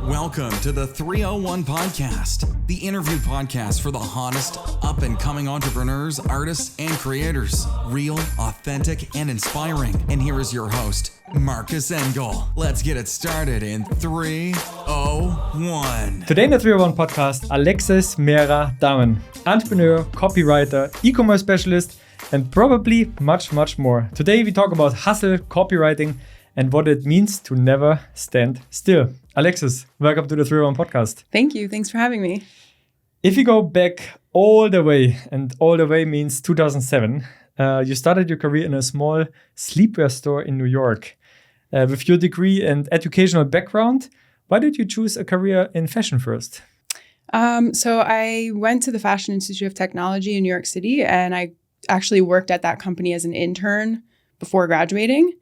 Welcome to the 301 Podcast, the interview podcast for the hottest up-and-coming entrepreneurs, artists, and creators. Real, authentic, and inspiring. And here is your host, Marcus Engel. Let's get it started in 301. Today in the 301 Podcast, Alexis Mera Damen, entrepreneur, copywriter, e-commerce specialist, and probably much, much more. Today we talk about hustle, copywriting, and what it means to never stand still. Alexis, welcome to the 301 Podcast. Thank you. Thanks for having me. If you go back all the way, and all the way means 2007, you started your career in a small sleepwear store in New York. With your degree and educational background, why did you choose a career in fashion first? So I went to the Fashion Institute of Technology in New York City, and I actually worked at that company as an intern before graduating.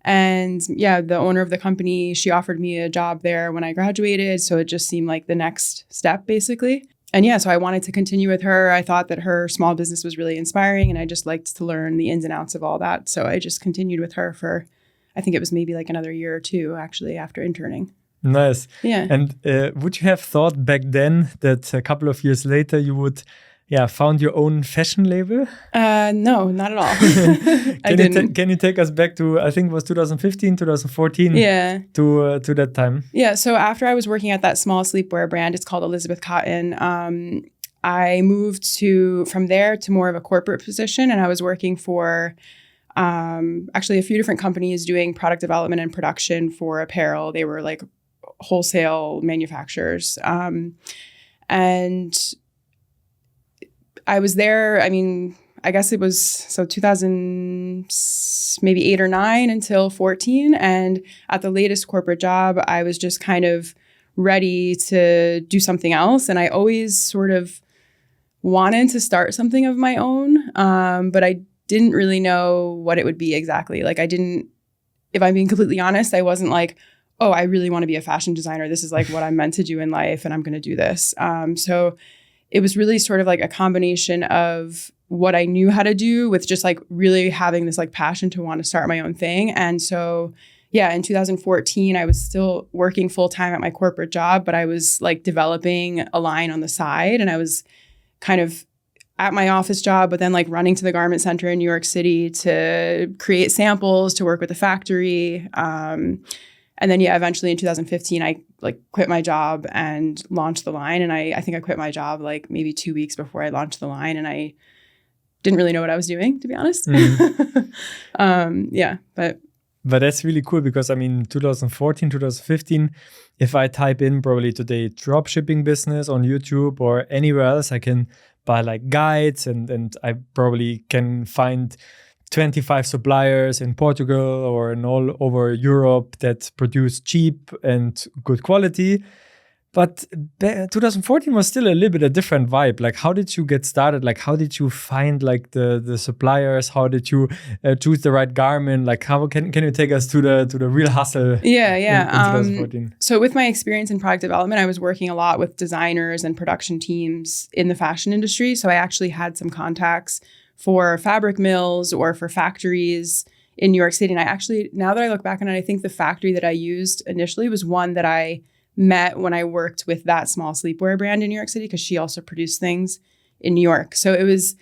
And yeah, the owner of the company, she offered me a job there when I graduated. So it just seemed like the next step, basically. And yeah, so I wanted to continue with her. I thought that her small business was really inspiring, and I just liked to learn the ins and outs of all that. So I just continued with her for, I think it was maybe like another year or two, actually, after interning. Nice. Yeah. And would you have thought back then that a couple of years later you would found your own fashion label? No, not at all. Can you take us back to, I think it was 2015, 2014? Yeah. To that time? Yeah. So after I was working at that small sleepwear brand, it's called Elizabeth Cotton. I moved from there to more of a corporate position, and I was working for actually a few different companies doing product development and production for apparel. They were like wholesale manufacturers. And I was there, I guess it was 2000, maybe 8 or 9 until 14. And at the latest corporate job, I was just kind of ready to do something else. And I always sort of wanted to start something of my own, but I didn't really know what it would be exactly. Like if I'm being completely honest, I wasn't like, oh, I really want to be a fashion designer. This is like what I'm meant to do in life, and I'm going to do this. So it was really sort of like a combination of what I knew how to do with just like really having this like passion to want to start my own thing. And so, yeah, in 2014, I was still working full time at my corporate job, but I was like developing a line on the side, and I was kind of at my office job, but then like running to the garment center in New York City to create samples, to work with the factory. And then, eventually in 2015, I like quit my job and launched the line. And I think I quit my job like maybe 2 weeks before I launched the line. And I didn't really know what I was doing, to be honest. But that's really cool because 2014, 2015, if I type in probably today dropshipping business on YouTube or anywhere else, I can buy like guides and I probably can find 25 suppliers in Portugal or in all over Europe that produce cheap and good quality. But 2014 was still a little bit a different vibe. Like, how did you get started? Like, how did you find like the suppliers? How did you choose the right garment? Like, how can you take us to the real hustle? In 2014? So with my experience in product development, I was working a lot with designers and production teams in the fashion industry. So I actually had some contacts for fabric mills or for factories in New York City. And I actually, now that I look back on it, I think the factory that I used initially was one that I met when I worked with that small sleepwear brand in New York City, because she also produced things in New York. So it was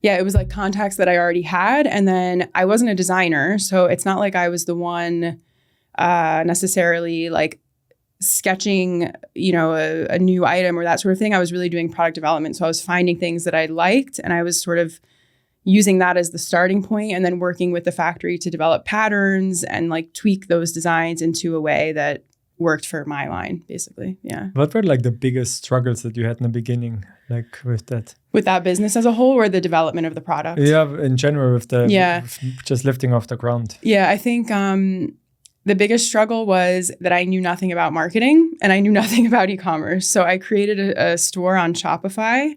like contacts that I already had. And then I wasn't a designer, so it's not like I was the one necessarily like sketching, a new item or that sort of thing. I was really doing product development. So I was finding things that I liked, and I was sort of using that as the starting point, and then working with the factory to develop patterns and like tweak those designs into a way that worked for my line, basically. Yeah. What were like the biggest struggles that you had in the beginning, like with that? With that business as a whole, or the development of the product? Yeah, in general, with just lifting off the ground. Yeah, I think the biggest struggle was that I knew nothing about marketing and I knew nothing about e-commerce. So I created a store on Shopify,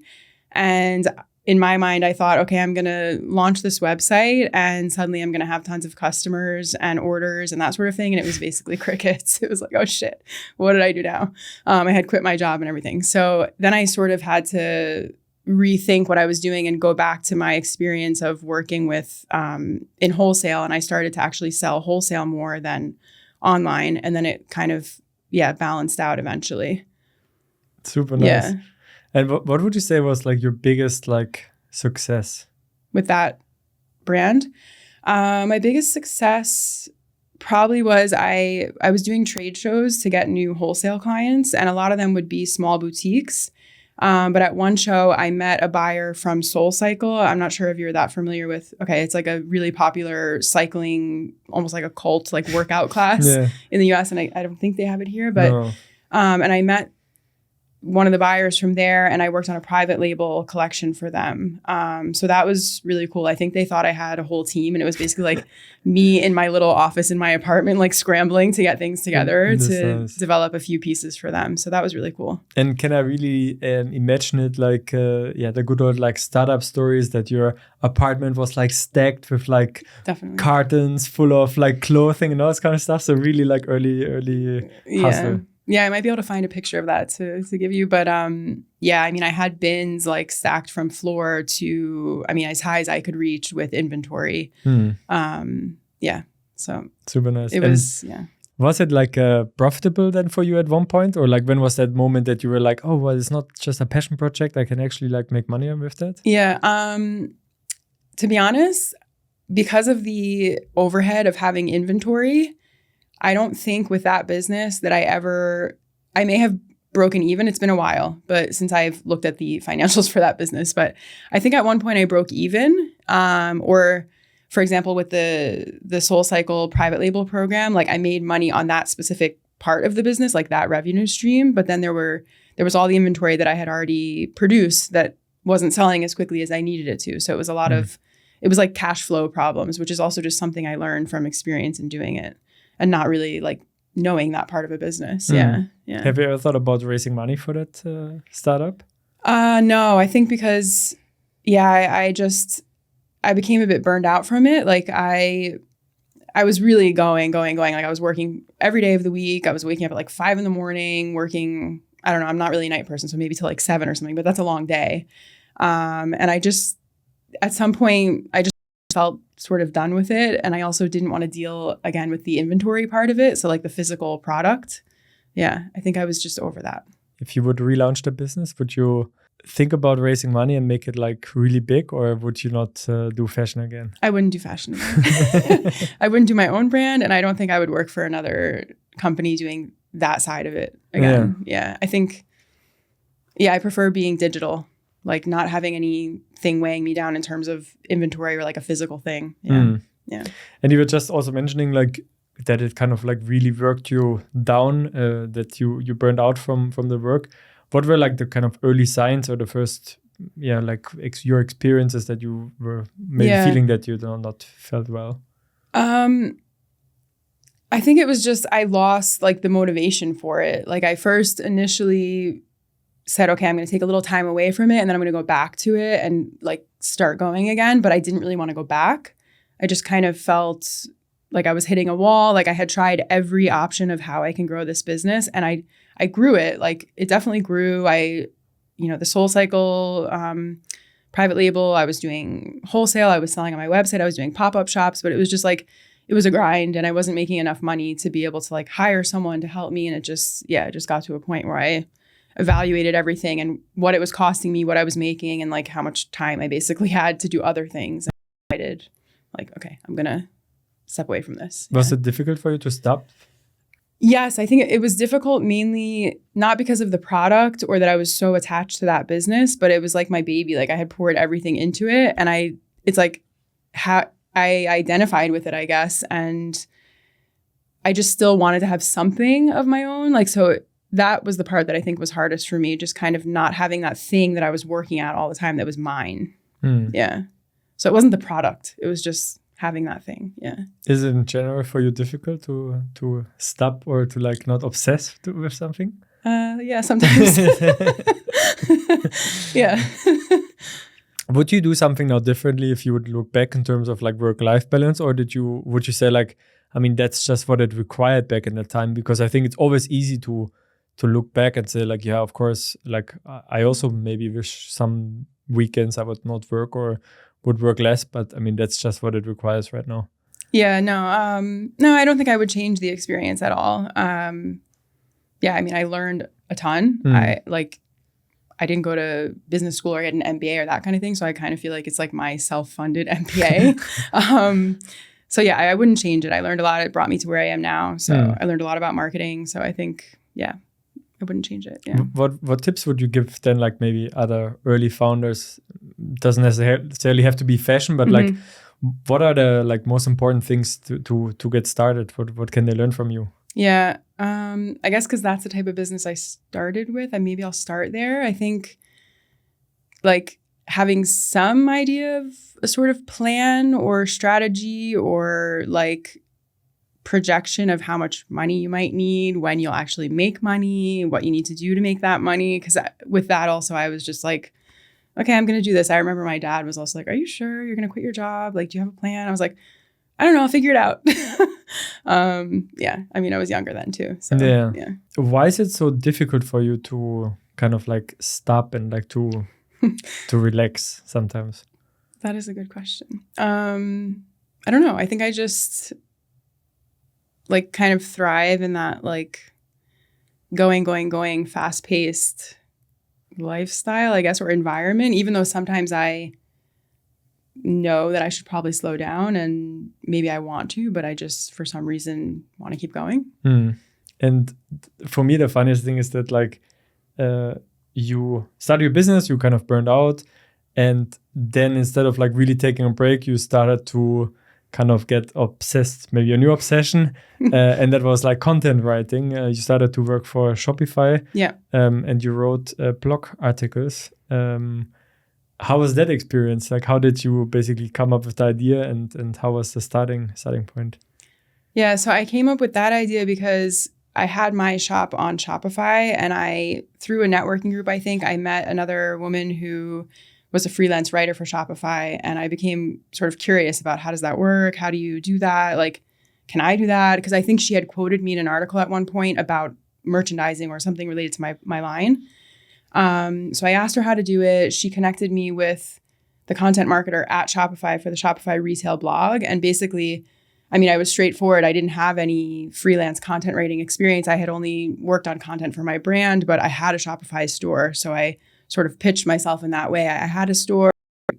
and in my mind, I thought, okay, I'm going to launch this website and suddenly I'm going to have tons of customers and orders and that sort of thing. And it was basically crickets. It was like, oh shit, what did I do now? I had quit my job and everything. So then I sort of had to rethink what I was doing and go back to my experience of working with in wholesale. And I started to actually sell wholesale more than online. And then it kind of balanced out eventually. Super nice. Yeah. And what would you say was like your biggest like success with that brand? My biggest success probably was I was doing trade shows to get new wholesale clients, and a lot of them would be small boutiques. But at one show, I met a buyer from SoulCycle. I'm not sure if you're that familiar with. Okay, it's like a really popular cycling, almost like a cult, like workout class in the US, and I don't think they have it here. But No. And I met one of the buyers from there, and I worked on a private label collection for them. So that was really cool. I think they thought I had a whole team, and it was basically like me in my little office in my apartment, like scrambling to get things together to develop a few pieces for them. So that was really cool. And can I really imagine it like, the good old like startup stories that your apartment was like stacked with like Definitely cartons full of like clothing and all this kind of stuff. So really like early hustle. Yeah, I might be able to find a picture of that to give you. But I mean, I had bins like stacked from floor to, I mean, as high as I could reach with inventory. So super nice. It was, Was it like profitable then for you at one point? Or like when was that moment that you were like, oh, well, it's not just a passion project. I can actually like make money with that? Yeah. To be honest, because of the overhead of having inventory, I don't think with that business that I may have broken even. It's been a while, but since I've looked at the financials for that business, but I think at one point I broke even. Or for example, with the SoulCycle private label program, like I made money on that specific part of the business, like that revenue stream. But then there was all the inventory that I had already produced that wasn't selling as quickly as I needed it to. So it was a lot of, it was like cash flow problems, which is also just something I learned from experience in doing it. And not really like knowing that part of a business. Yeah. Have you ever thought about raising money for that startup? No, I think because, I became a bit burned out from it. Like I was really going. Like I was working every day of the week. I was waking up at like 5 a.m, working, I don't know, I'm not really a night person, so maybe till like 7 or something, but that's a long day. And at some point, I just felt sort of done with it. And I also didn't want to deal again with the inventory part of it. So like the physical product. Yeah, I think I was just over that. If you would relaunch the business, would you think about raising money and make it like really big, or would you not do fashion again? I wouldn't do fashion again. I wouldn't do my own brand. And I don't think I would work for another company doing that side of it again. Yeah. I think, I prefer being digital. Like not having anything weighing me down in terms of inventory or like a physical thing. Yeah. And you were just also mentioning like that it kind of like really worked you down, that you burned out from the work. What were like the kind of early signs or the first, your experiences that you were maybe feeling that you not felt well? I think it was just, I lost like the motivation for it. Like I first initially said, okay, I'm going to take a little time away from it and then I'm going to go back to it and like start going again. But I didn't really want to go back. I just kind of felt like I was hitting a wall. Like I had tried every option of how I can grow this business and I grew it. Like it definitely grew. The SoulCycle private label, I was doing wholesale. I was selling on my website. I was doing pop-up shops, but it was just like, it was a grind and I wasn't making enough money to be able to like hire someone to help me. And it just got to a point where I evaluated everything and what it was costing me, what I was making, and like how much time I basically had to do other things. And I decided like, okay, I'm going to step away from this. Was it difficult for you to stop? Yes, I think it was difficult mainly not because of the product or that I was so attached to that business, but it was like my baby. Like I had poured everything into it and it's like how I identified with it, I guess. And I just still wanted to have something of my own. Like, so that was the part that I think was hardest for me, just kind of not having that thing that I was working at all the time that was mine. Yeah. So it wasn't the product. It was just having that thing. Yeah. Is it in general for you difficult to stop or to like not obsess with something? Yeah, sometimes. Yeah. Would you do something now differently if you would look back in terms of like work-life balance, or would you say like, I mean, that's just what it required back in that time? Because I think it's always easy to look back and say like, yeah, of course, like I also maybe wish some weekends I would not work or would work less, but I mean, that's just what it requires right now. Yeah, no, I don't think I would change the experience at all. yeah, I mean, I learned a ton. I didn't go to business school or get an MBA or that kind of thing. So I kind of feel like it's like my self-funded MBA. So yeah, I wouldn't change it. I learned a lot. It brought me to where I am now. So I learned a lot about marketing. So I think, yeah, I wouldn't change it. Yeah. What tips would you give then, like maybe other early founders? Doesn't necessarily have to be fashion, but like, what are the like most important things to get started? What can they learn from you? Yeah, I guess because that's the type of business I started with, and maybe I'll start there. I think like having some idea of a sort of plan or strategy or like projection of how much money you might need, when you'll actually make money, what you need to do to make that money. Because with that also, I was just like, okay, I'm going to do this. I remember my dad was also like, are you sure you're going to quit your job? Like, do you have a plan? I was like, I don't know, I'll figure it out. Yeah, I mean, I was younger then too. So yeah. Why is it so difficult for you to kind of like stop and like to relax sometimes? That is a good question. I don't know. I think I just like kind of thrive in that like going, fast-paced lifestyle, I guess, or environment, even though sometimes I know that I should probably slow down and maybe I want to, but I just for some reason want to keep going. And for me, the funniest thing is that like you start your business, you kind of burned out, and then instead of like really taking a break, you started to kind of get obsessed, maybe a new obsession, and that was like content writing. You started to work for Shopify, and you wrote blog articles. How was that experience? Like, how did you basically come up with the idea, and how was the starting point? Yeah, so I came up with that idea because I had my shop on Shopify, and through a networking group, I think I met another woman who was a freelance writer for Shopify, and I became sort of curious about how does that work? How do you do that? Like, can I do that? Because I think she had quoted me in an article at one point about merchandising or something related to my line. So I asked her how to do it. She connected me with the content marketer at Shopify for the Shopify retail blog. And basically, I mean, I was straightforward. I didn't have any freelance content writing experience. I had only worked on content for my brand, but I had a Shopify store. So I sort of pitched myself in that way. I had a store.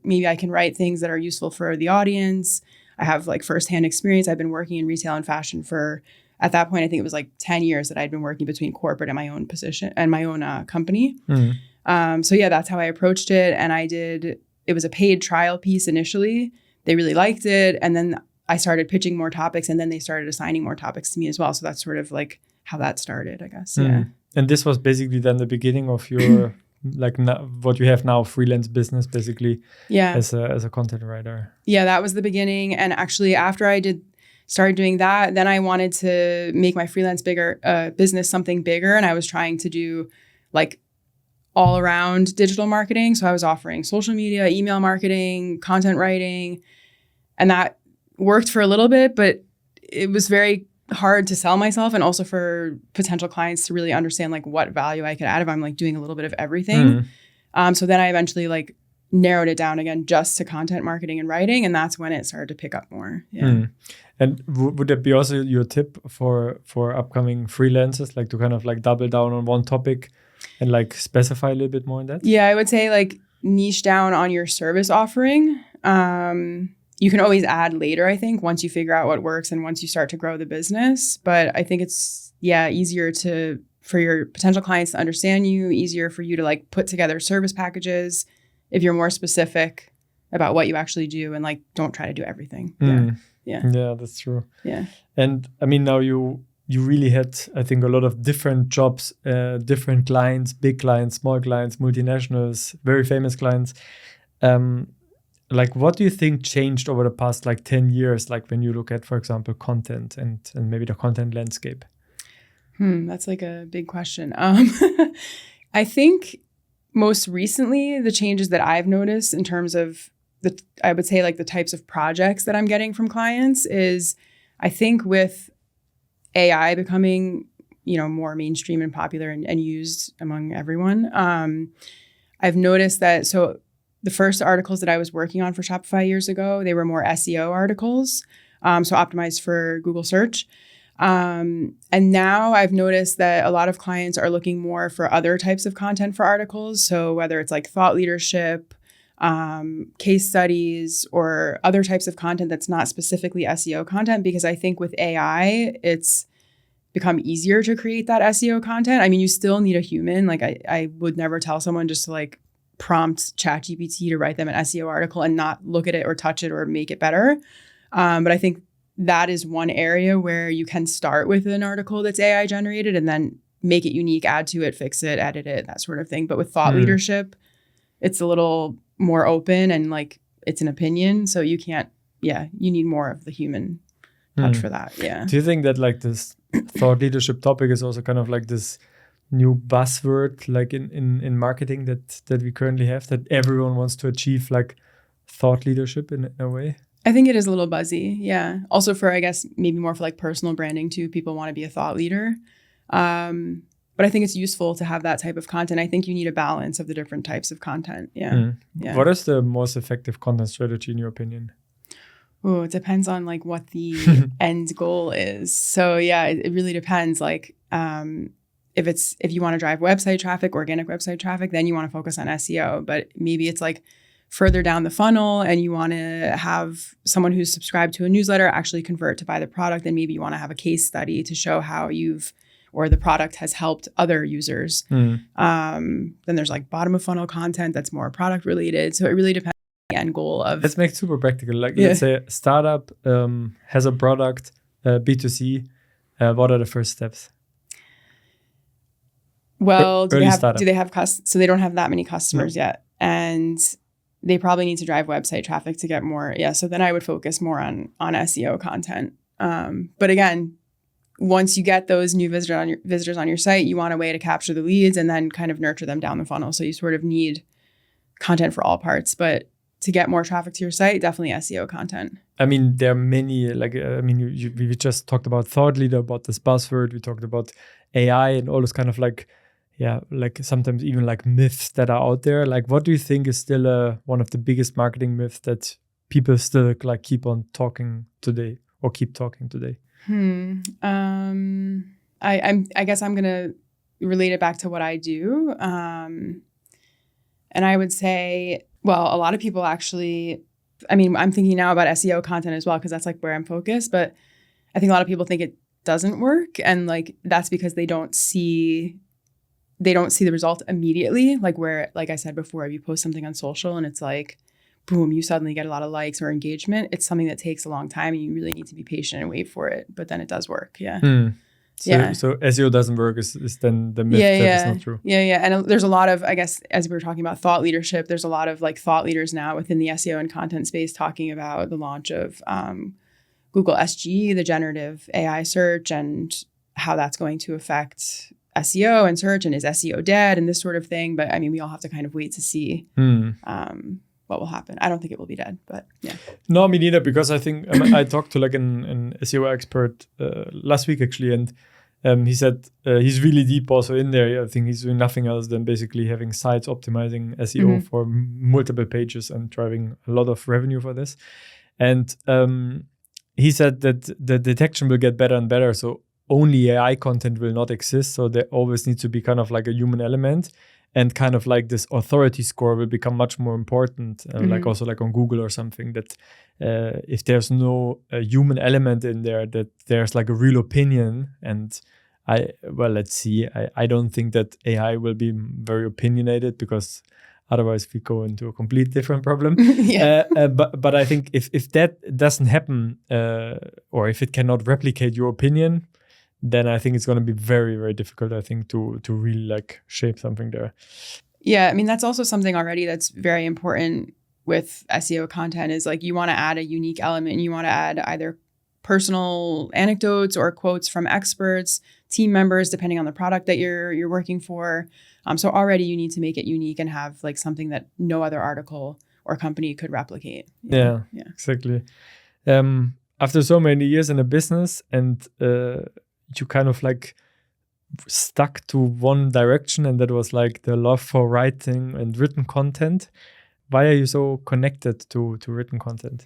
Maybe I can write things that are useful for the audience. I have like firsthand experience. I've been working in retail and fashion for, at that point, I think it was like 10 years that I'd been working between corporate and my own position and my own company. So yeah, that's how I approached it. And it was a paid trial piece initially. They really liked it. And then I started pitching more topics, and then they started assigning more topics to me as well. So that's sort of like how that started, I guess. Yeah. And this was basically then the beginning of your like what you have now, freelance business, basically. Yeah. As a content writer. Yeah, that was the beginning. And actually, after I started doing that, then I wanted to make my freelance business something bigger, and I was trying to do like all around digital marketing. So I was offering social media, email marketing, content writing, and that worked for a little bit, but it was very hard to sell myself, and also for potential clients to really understand like what value I could add if I'm like doing a little bit of everything. So then I eventually like narrowed it down again just to content marketing and writing, and that's when it started to pick up more. Yeah. And would that be also your tip for upcoming freelancers, like to kind of like double down on one topic and like specify a little bit more in that? Yeah, I would say like niche down on your service offering. You can always add later, I think, once you figure out what works and once you start to grow the business. But I think it's, easier for your potential clients to understand you, easier for you to like put together service packages if you're more specific about what you actually do, and like don't try to do everything. Yeah, that's true. Yeah. And I mean, now you really had, I think, a lot of different jobs, different clients, big clients, small clients, multinationals, very famous clients. Like, what do you think changed over the past like 10 years? Like when you look at, for example, content and maybe the content landscape? That's like a big question. I think most recently, the changes that I've noticed in terms of I would say like the types of projects that I'm getting from clients is, I think with AI becoming, more mainstream and popular and used among everyone, I've noticed that. So the first articles that I was working on for Shopify years ago, they were more SEO articles, so optimized for Google search. And now I've noticed that a lot of clients are looking more for other types of content for articles. So whether it's like thought leadership, case studies, or other types of content that's not specifically SEO content, because I think with AI, it's become easier to create that SEO content. I mean, you still need a human. Like I would never tell someone just to like prompt ChatGPT to write them an SEO article and not look at it or touch it or make it better. But I think that is one area where you can start with an article that's AI generated and then make it unique, add to it, fix it, edit it, that sort of thing. But with thought leadership, it's a little more open and like it's an opinion. So you can't, you need more of the human touch for that. Yeah. Do you think that like this thought leadership topic is also kind of like this new buzzword like in marketing that we currently have, that everyone wants to achieve like thought leadership in a way? I think it is a little buzzy. Yeah. Also for, I guess, maybe more for like personal branding too. People want to be a thought leader. But I think it's useful to have that type of content. I think you need a balance of the different types of content. Yeah. Yeah. What is the most effective content strategy in your opinion? Oh, it depends on like what the end goal is. So yeah, it really depends. Like if you want to drive website traffic, organic website traffic, then you want to focus on SEO. But maybe it's like further down the funnel and you want to have someone who's subscribed to a newsletter actually convert to buy the product. And maybe you want to have a case study to show how the product has helped other users. Then there's like bottom of funnel content that's more product related. So it really depends on the end goal of. Let's make it super practical. Like let's say a startup has a product, B2C. What are the first steps? Well, do they have so they don't have that many customers yet. And they probably need to drive website traffic to get more. Yeah. So then I would focus more on SEO content. But again, once you get those new visitors on your site, you want a way to capture the leads and then kind of nurture them down the funnel. So you sort of need content for all parts. But to get more traffic to your site, definitely SEO content. I mean, there are many, like, we just talked about thought leader, about this buzzword. We talked about AI and all those kind of like sometimes even like myths that are out there. Like, what do you think is still one of the biggest marketing myths that people still like keep on talking today or keep talking today? I guess I'm gonna relate it back to what I do, and I would say, well, a lot of people actually. I mean, I'm thinking now about SEO content as well because that's like where I'm focused. But I think a lot of people think it doesn't work, and like that's because they don't see the result immediately. Like where, like I said before, if you post something on social and it's like, boom, you suddenly get a lot of likes or engagement. It's something that takes a long time and you really need to be patient and wait for it. But then it does work. Yeah. So SEO doesn't work is then the myth that is not true. Yeah. And there's a lot of, I guess, as we were talking about thought leadership, there's a lot of like thought leaders now within the SEO and content space talking about the launch of Google SGE, the generative AI search, and how that's going to affect SEO and search, and is SEO dead and this sort of thing. But I mean, we all have to kind of wait to see what will happen. I don't think it will be dead, but yeah. No, me neither, because I think I talked to like an SEO expert last week actually, and he said he's really deep also in there. I think he's doing nothing else than basically having sites optimizing SEO for multiple pages and driving a lot of revenue for this. And he said that the detection will get better and better. So only AI content will not exist. So there always needs to be kind of like a human element, and kind of like this authority score will become much more important. Like also like on Google or something, that if there's no human element in there, that there's like a real opinion. And let's see. I don't think that AI will be very opinionated, because otherwise we go into a complete different problem. But I think if that doesn't happen, or if it cannot replicate your opinion, then I think it's going to be very, very difficult, I think, to really like shape something there. Yeah, I mean, that's also something already that's very important with SEO content, is like you want to add a unique element. You want to add either personal anecdotes or quotes from experts, team members, depending on the product that you're working for. So already you need to make it unique and have like something that no other article or company could replicate. Yeah, exactly. After so many years in a business, and you kind of like stuck to one direction, and that was like the love for writing and written content. Why are you so connected to written content?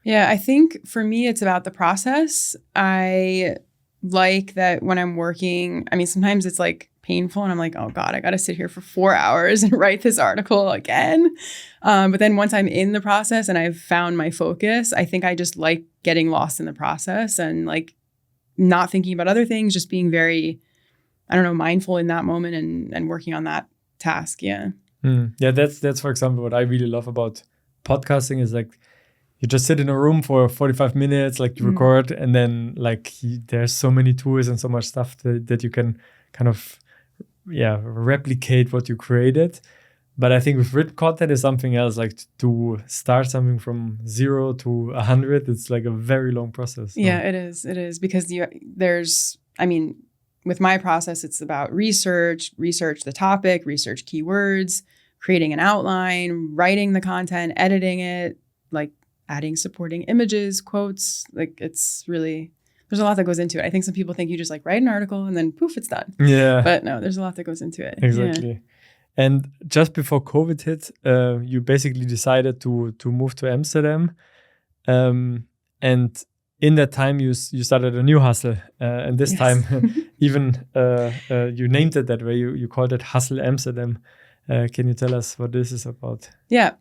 Yeah, I think for me, it's about the process. I like that when I'm working, I mean, sometimes it's like painful and I'm like, oh God, I got to sit here for 4 hours and write this article again. But then once I'm in the process and I've found my focus, I think I just like getting lost in the process and like not thinking about other things, just being very, I don't know, mindful in that moment and working on that task. Yeah. Yeah, that's for example what I really love about podcasting is like you just sit in a room for 45 minutes, like you record, and then like there's so many tools and so much stuff that you can kind of replicate what you created. But I think with written content is something else, like to start something from 0 to 100, it's like a very long process. So. Yeah, it is because with my process, it's about research the topic, research keywords, creating an outline, writing the content, editing it, like adding supporting images, quotes. Like it's really, there's a lot that goes into it. I think some people think you just like write an article and then poof, it's done. Yeah. But no, there's a lot that goes into it. Exactly. Yeah. And just before COVID hit, you basically decided to move to Amsterdam. And in that time, you started a new hustle. And this time, even you named it that way. You called it Hustle Amsterdam. Can you tell us what this is about? Yeah.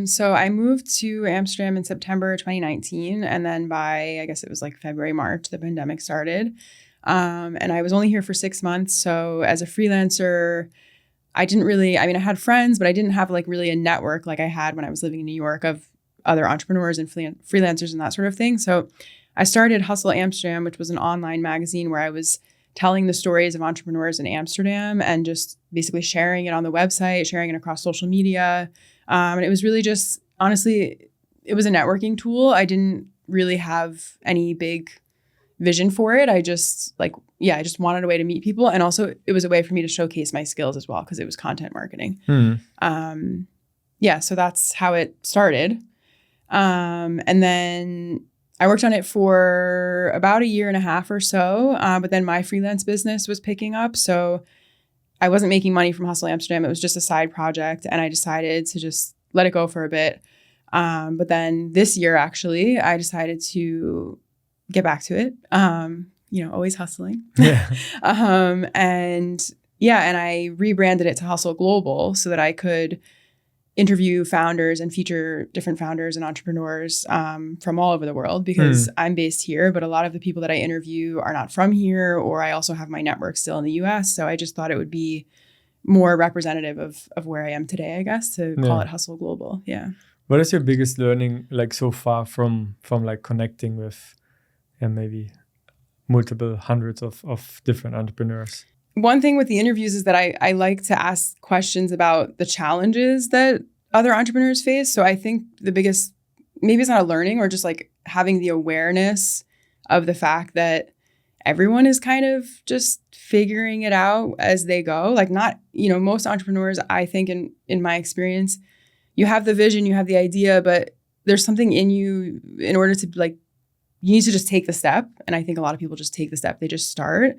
So I moved to Amsterdam in September 2019. And then by, I guess it was like February, March, the pandemic started. And I was only here for 6 months. So as a freelancer, I had friends, but I didn't have like really a network like I had when I was living in New York of other entrepreneurs and freelancers and that sort of thing. So I started Hustle Amsterdam, which was an online magazine where I was telling the stories of entrepreneurs in Amsterdam and just basically sharing it on the website, sharing it across social media. And it was really just, honestly, it was a networking tool. I didn't really have any big vision for it. I just wanted a way to meet people. And also it was a way for me to showcase my skills as well, because it was content marketing. So that's how it started. And then I worked on it for about 1.5 years or so. But then my freelance business was picking up. So I wasn't making money from Hustle Amsterdam. It was just a side project. And I decided to just let it go for a bit. But then this year, actually, I decided to get back to it. Always hustling. Yeah. And I rebranded it to Hustle Global so that I could interview founders and feature different founders and entrepreneurs from all over the world, because I'm based here, but a lot of the people that I interview are not from here, or I also have my network still in the US. So I just thought it would be more representative of where I am today, I guess, to call it Hustle Global. Yeah. What is your biggest learning like so far from like connecting with maybe multiple hundreds of different entrepreneurs? One thing with the interviews is that I like to ask questions about the challenges that other entrepreneurs face. So I think the biggest, maybe it's not a learning, or just like having the awareness of the fact that everyone is kind of just figuring it out as they go. Like not, most entrepreneurs, I think in my experience, you have the vision, you have the idea, but there's something in you in order to you need to just take the step. And I think a lot of people just take the step, they just start.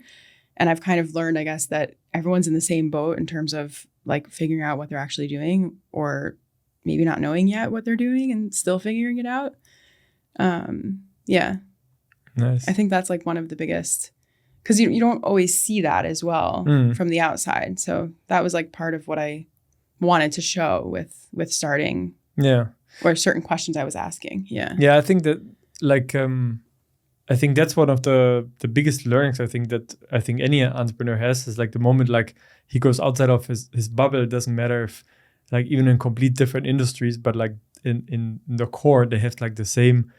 And I've kind of learned, I guess, that everyone's in the same boat in terms of like figuring out what they're actually doing, or maybe not knowing yet what they're doing and still figuring it out. Nice. I think that's like one of the biggest, because you don't always see that as well from the outside. So that was like part of what I wanted to show with starting. Yeah. Or certain questions I was asking. Yeah. Yeah, I think that I think that's one of the biggest learnings I think any entrepreneur has, is like the moment like he goes outside of his bubble. It doesn't matter if like even in complete different industries, but like in the core they have like the same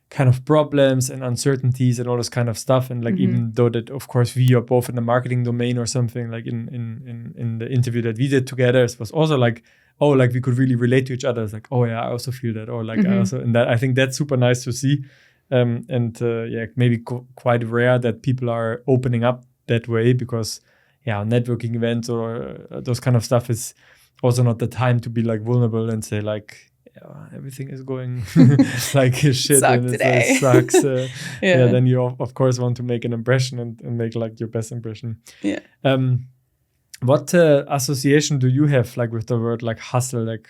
kind of problems and uncertainties and all this kind of stuff. And like even though that of course we are both in the marketing domain or something, like in the interview that we did together, it was also like, oh, like we could really relate to each other. It's like, oh yeah, I also feel that, or like I also, and that I think that's super nice to see. Maybe quite rare that people are opening up that way, because networking events or those kind of stuff is also not the time to be like vulnerable and say like everything is going like shit and it sucks. Then you of course want to make an impression and make like your best impression. Yeah. What association do you have like with the word like hustle? Like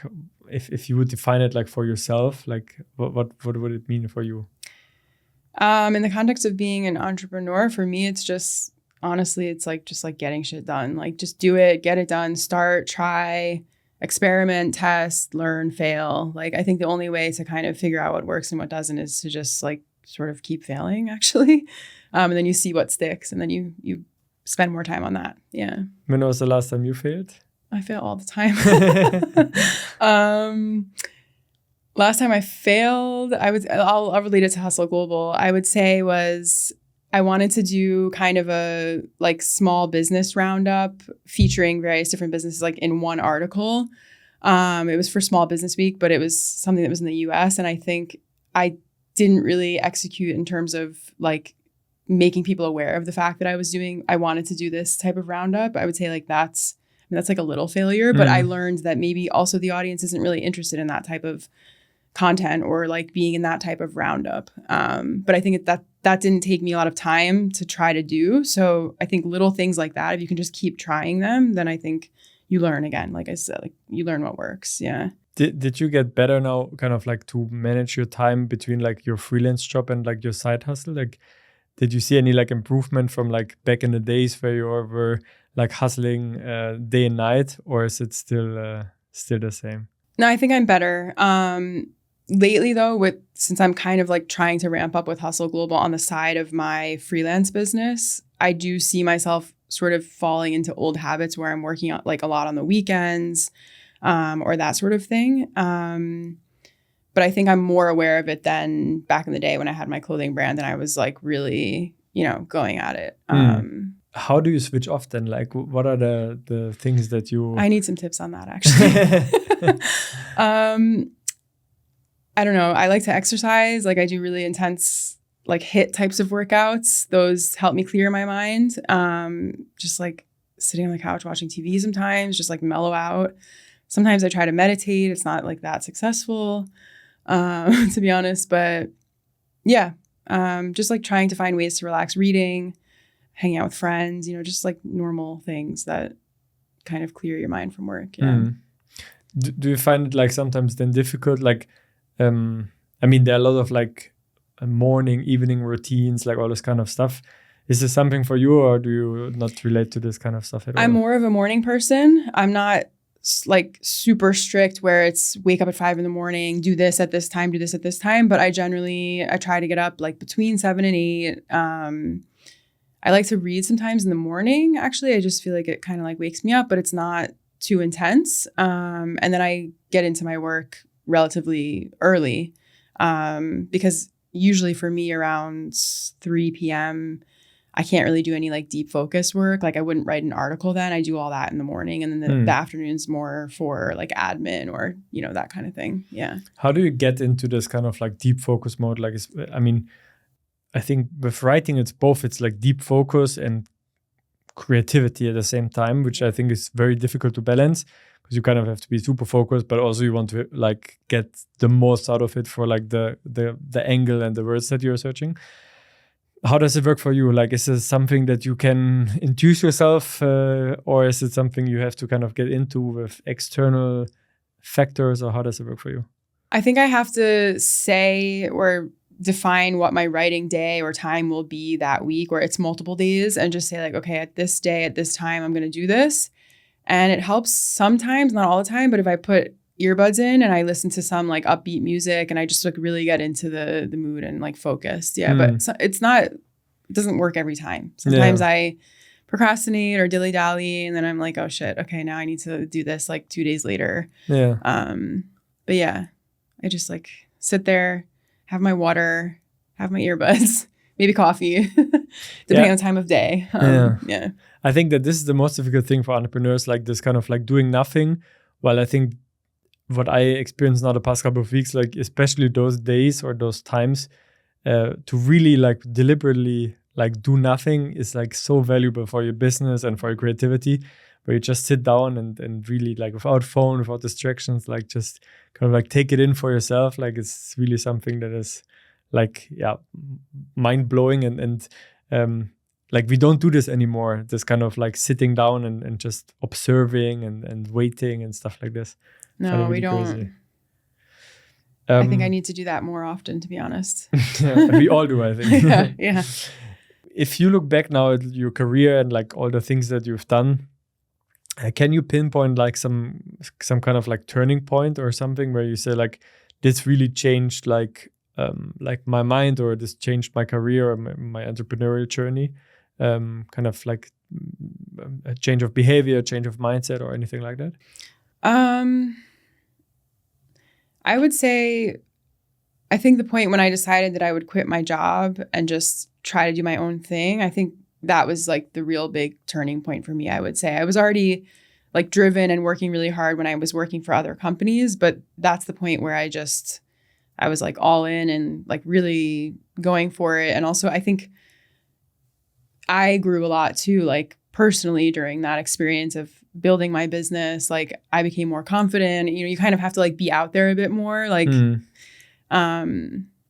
if you would define it like for yourself, like what would it mean for you? In the context of being an entrepreneur, for me, it's just, honestly, it's like just like getting shit done. Like just do it, get it done, start, try, experiment, test, learn, fail. Like I think the only way to kind of figure out what works and what doesn't is to just like sort of keep failing, actually. And then you see what sticks, and then you spend more time on that. Yeah. When was the last time you failed? I fail all the time. Last time I failed, I'll relate it to Hustle Global. I would say was I wanted to do kind of a like small business roundup featuring various different businesses like in one article. It was for Small Business Week, but it was something that was in the US. And I think I didn't really execute in terms of like making people aware of the fact that I wanted to do this type of roundup. I would say like that's like a little failure, but I learned that maybe also the audience isn't really interested in that type of content or like being in that type of roundup. But I think that didn't take me a lot of time to try to do. So I think little things like that, if you can just keep trying them, then I think you learn again. Like I said, like you learn what works. Yeah. Did you get better now kind of like to manage your time between like your freelance job and like your side hustle? Like, did you see any like improvement from like back in the days where you were like hustling day and night, or is it still the same? No, I think I'm better. Lately though, since I'm kind of like trying to ramp up with Hustle Global on the side of my freelance business, I do see myself sort of falling into old habits where I'm working on like a lot on the weekends, or that sort of thing. But I think I'm more aware of it than back in the day when I had my clothing brand and I was like really, going at it. How do you switch off then? Like, what are the things that you... I need some tips on that, actually. I don't know. I like to exercise. Like I do really intense, like HIIT types of workouts. Those help me clear my mind. Just like sitting on the couch watching TV sometimes, just like mellow out. Sometimes I try to meditate. It's not like that successful, to be honest. But yeah, just like trying to find ways to relax, reading, hanging out with friends, just like normal things that kind of clear your mind from work. Yeah. Do you find it like sometimes then difficult? Like, there are a lot of like morning, evening routines, like all this kind of stuff. Is this something for you, or do you not relate to this kind of stuff at all? I'm more of a morning person. I'm not like super strict where it's wake up at 5 a.m, do this at this time, do this at this time. But I try to get up like between 7 and 8. I like to read sometimes in the morning. Actually, I just feel like it kind of like wakes me up, but it's not too intense. And then I get into my work relatively early, because usually for me around 3 p.m, I can't really do any like deep focus work. Like I wouldn't write an article then. I do all that in the morning, and then the afternoon's more for like admin or, that kind of thing. Yeah. How do you get into this kind of like deep focus mode? Like, I think with writing, it's like deep focus and creativity at the same time, which I think is very difficult to balance, because you kind of have to be super focused, but also you want to like get the most out of it for like the angle and the words that you're searching. How does it work for you? Like, is this something that you can induce yourself, or is it something you have to kind of get into with external factors, or how does it work for you? I think I have to say or define what my writing day or time will be that week, or it's multiple days, and just say like, okay, at this day, at this time, I'm going to do this. And it helps sometimes, not all the time, but if I put earbuds in and I listen to some like upbeat music and I just like really get into the mood and like focused. Yeah. But it doesn't work every time. Sometimes I procrastinate or dilly dally, and then I'm like, oh shit, okay, now I need to do this like 2 days later. Yeah. But yeah, I just like sit there, have my water, have my earbuds, maybe coffee, depending on the time of day. Yeah. I think that this is the most difficult thing for entrepreneurs, like this kind of like doing nothing. Well, I think what I experienced now the past couple of weeks, like especially those days or those times, to really like deliberately like do nothing is like so valuable for your business and for your creativity, where you just sit down and really like without phone, without distractions, like just kind of like take it in for yourself. Like it's really something that is like, mind blowing and like we don't do this anymore. This kind of like sitting down and just observing and waiting and stuff like this. No, really we don't. Crazy. I think I need to do that more often, to be honest. Yeah, we all do, I think. Yeah. If you look back now at your career and like all the things that you've done, can you pinpoint like some kind of like turning point or something where you say like this really changed like my mind, or this changed my career or my entrepreneurial journey? Kind of like a change of behavior, change of mindset, or anything like that? I would say, I think the point when I decided that I would quit my job and just try to do my own thing, I think that was like the real big turning point for me, I would say. I was already like driven and working really hard when I was working for other companies, but that's the point where I was like all in and like really going for it. And also I think I grew a lot too, like personally during that experience of building my business. Like I became more confident. You know, you kind of have to like be out there a bit more. Like,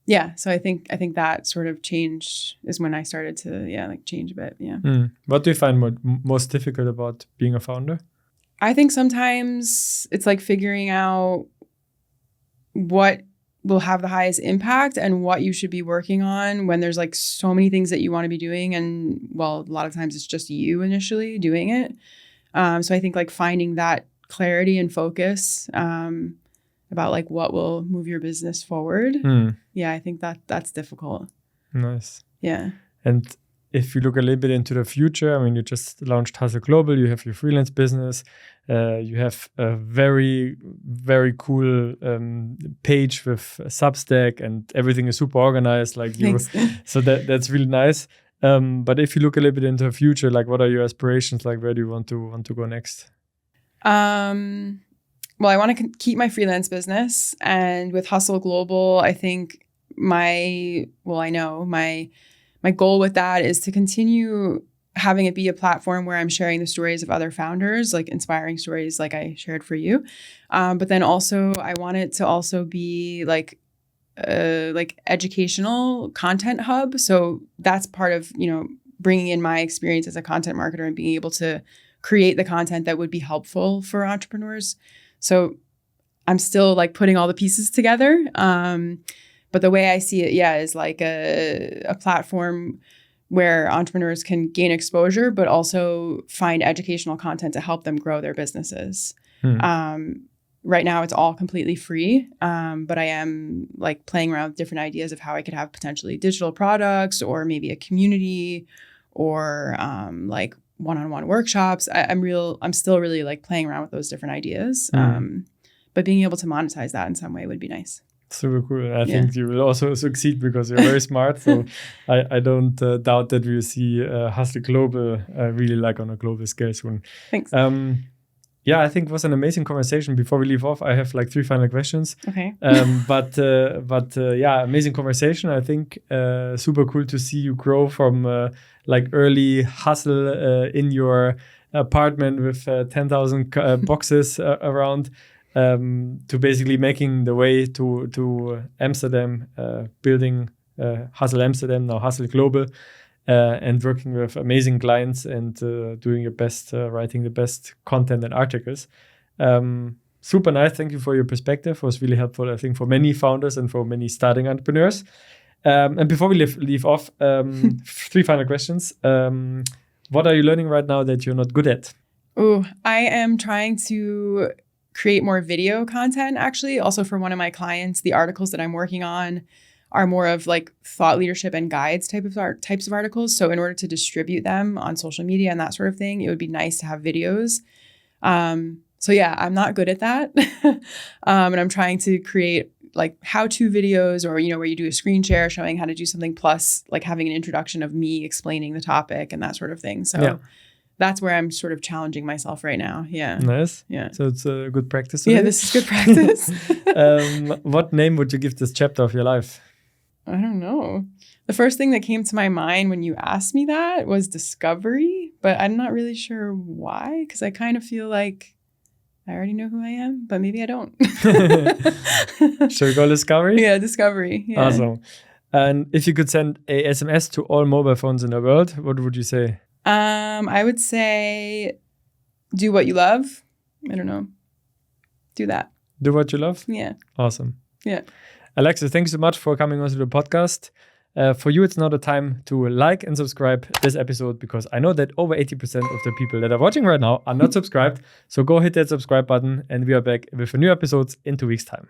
yeah. So I think that sort of change is when I started to, like change a bit. Yeah. What do you find most difficult about being a founder? I think sometimes it's like figuring out what will have the highest impact and what you should be working on when there's like so many things that you want to be doing. And well, a lot of times it's just you initially doing it. So I think like finding that clarity and focus about like what will move your business forward. Yeah, I think that's difficult. Nice. Yeah. And if you look a little bit into the future, I mean, you just launched Hustle Global, you have your freelance business, you have a very, very cool page with Substack, and everything is super organized. Like you, so that's really nice. But if you look a little bit into the future, like what are your aspirations? Like where do you want to go next? Well, I want to keep my freelance business, and with Hustle Global, I think my goal with that is to continue having it be a platform where I'm sharing the stories of other founders, like inspiring stories like I shared for you. But then also I want it to also be like educational content hub. So that's part of, bringing in my experience as a content marketer and being able to create the content that would be helpful for entrepreneurs. So I'm still like putting all the pieces together. But the way I see it, is like a platform where entrepreneurs can gain exposure, but also find educational content to help them grow their businesses. Right now, it's all completely free, but I am like playing around with different ideas of how I could have potentially digital products, or maybe a community, or like one-on-one workshops. I'm still really like playing around with those different ideas. But being able to monetize that in some way would be nice. Super cool. I think you will also succeed because you're very smart. So I don't doubt that we'll see Hustle Global really like on a global scale soon. Thanks. I think it was an amazing conversation. Before we leave off, I have like 3 final questions. Okay. Amazing conversation. I think super cool to see you grow from like early hustle in your apartment with 10,000 boxes around. To basically making the way to Amsterdam, building Hustle Amsterdam, now Hustle Global, and working with amazing clients and doing your best, writing the best content and articles. Super nice. Thank you for your perspective. It was really helpful, I think, for many founders and for many starting entrepreneurs. And before we leave off, 3 final questions. What are you learning right now that you're not good at? I am trying to create more video content, actually. Also for one of my clients, the articles that I'm working on are more of like thought leadership and guides types of articles. So in order to distribute them on social media and that sort of thing, it would be nice to have videos. I'm not good at that. And I'm trying to create like how-to videos, or, where you do a screen share showing how to do something, plus like having an introduction of me explaining the topic and that sort of thing. So that's where I'm sort of challenging myself right now. Yeah. Nice. Yeah. So it's a good practice. Yeah, this is good practice. What name would you give this chapter of your life? I don't know. The first thing that came to my mind when you asked me that was discovery, but I'm not really sure why, because I kind of feel like I already know who I am, but maybe I don't. Should we go discovery? Yeah, discovery. Yeah. Awesome. And if you could send a SMS to all mobile phones in the world, what would you say? I would say, do what you love. I don't know. Do that. Do what you love? Yeah. Awesome. Yeah. Alexis, thank you so much for coming onto the podcast. For you, it's now the time to like and subscribe this episode, because I know that over 80% of the people that are watching right now are not subscribed. So go hit that subscribe button, and we are back with a new episode in 2 weeks' time.